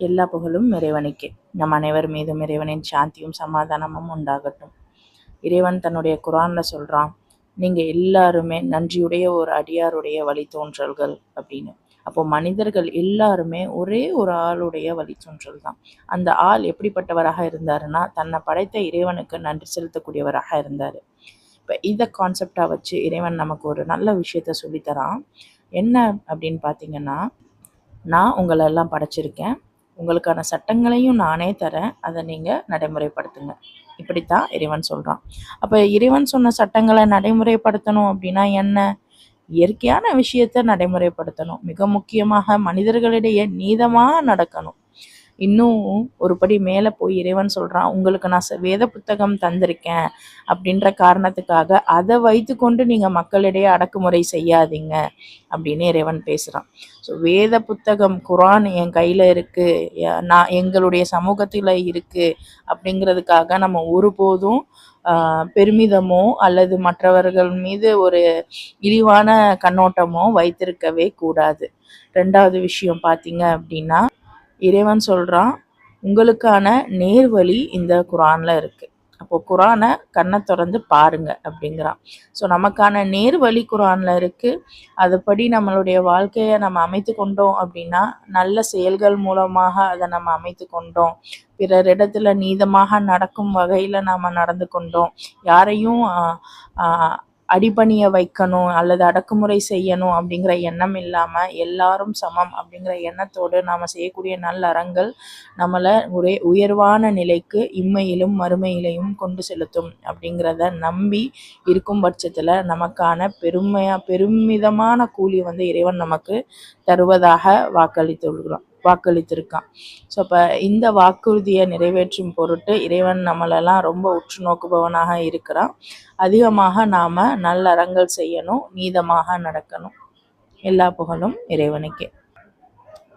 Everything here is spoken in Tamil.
எல்லா புகழும் இறைவனுக்கே. நம் அனைவர் மீதும் இறைவனின் சாந்தியும் சமாதானமும் உண்டாகட்டும். இறைவன் தன்னுடைய குரான்ல சொல்றான், நீங்க எல்லாருமே நன்றியுடைய ஒரு அடியாருடைய வழித்தோன்றல்கள் அப்படின்னு. அப்போ மனிதர்கள் எல்லாருமே ஒரே ஒரு ஆளுடைய வழித்தோன்றல் தான். அந்த ஆள் எப்படிப்பட்டவராக இருந்தாருன்னா, தன்னை படைத்த இறைவனுக்கு நன்றி செலுத்தக்கூடியவராக இருந்தார். இப்போ இதை கான்செப்டாக வச்சு இறைவன் நமக்கு ஒரு நல்ல விஷயத்த சொல்லித்தரான். என்ன அப்படின்னு பார்த்தீங்கன்னா, நான் உங்களை எல்லாம் படைச்சிருக்கேன், உங்களுக்கான சட்டங்களையும் நானே தரேன், அதை நீங்கள் நடைமுறைப்படுத்துங்க. இப்படித்தான் இறைவன் சொல்கிறான். அப்போ இறைவன் சொன்ன சட்டங்களை நடைமுறைப்படுத்தணும் அப்படின்னா என்ன? இயற்கையான விஷயத்தை நடைமுறைப்படுத்தணும். மிக முக்கியமாக மனிதர்களிடையே நீதமாக நடக்கணும். இன்னும் ஒரு படி மேலே போய் இறைவன் சொல்கிறான், உங்களுக்கு நான் வேத புத்தகம் தந்திருக்கேன் அப்படின்ற காரணத்துக்காக அதை வைத்து கொண்டு நீங்கள் மக்களிடையே அடக்குமுறை செய்யாதீங்க அப்படின்னு இறைவன் பேசுகிறான். ஸோ வேத புத்தகம் குரான் என் கையில் இருக்குது, நான் எங்களுடைய சமூகத்தில் இருக்குது அப்படிங்கிறதுக்காக நம்ம ஒருபோதும் பெருமிதமோ அல்லது மற்றவர்கள் மீது ஒரு இழிவான கண்ணோட்டமோ வைத்திருக்கவே கூடாது. ரெண்டாவது விஷயம் பார்த்தீங்க அப்படின்னா, இறைவன் சொல்கிறான், உங்களுக்கான நேர்வழி இந்த குரானில் இருக்குது. அப்போது குரானை கண்ணை திறந்து பாருங்க அப்படிங்கிறான். ஸோ நமக்கான நேர்வழி குரானில் இருக்குது. அதுபடி நம்மளுடைய வாழ்க்கையை நம்ம அமைத்து கொண்டோம் அப்படின்னா, நல்ல செயல்கள் மூலமாக அதை நம்ம அமைத்து கொண்டோம், பிறரிடத்துல நீதமாக நடக்கும் வகையில் நாம் நடந்து கொண்டோம், யாரையும் அடிபணிய வைக்கணும் அல்லது அடக்குமுறை செய்யணும் அப்படிங்கிற எண்ணம் இல்லாமல் எல்லாரும் சமம் அப்படிங்கிற எண்ணத்தோடு நாம் செய்யக்கூடிய நல்ல அறங்கள் நம்மளை ஒரே உயர்வான நிலைக்கு இம்மையிலும் மறுமையிலையும் கொண்டு செலுத்தும் அப்படிங்கிறத நம்பி இருக்கும் பட்சத்தில் நமக்கான பெருமிதமான கூலி இறைவன் நமக்கு தருவதாக வாக்களித்திருக்கான். ஸோ அப்போ இந்த வாக்குறுதியை நிறைவேற்றும் பொருட்டு இறைவன் நம்மளெல்லாம் ரொம்ப உற்று நோக்குபவனாக இருக்கிறான். அதிகமாக நாம் நல்ல அறங்கள் செய்யணும், நீதமாக நடக்கணும். எல்லா புகழும் இறைவனுக்கே.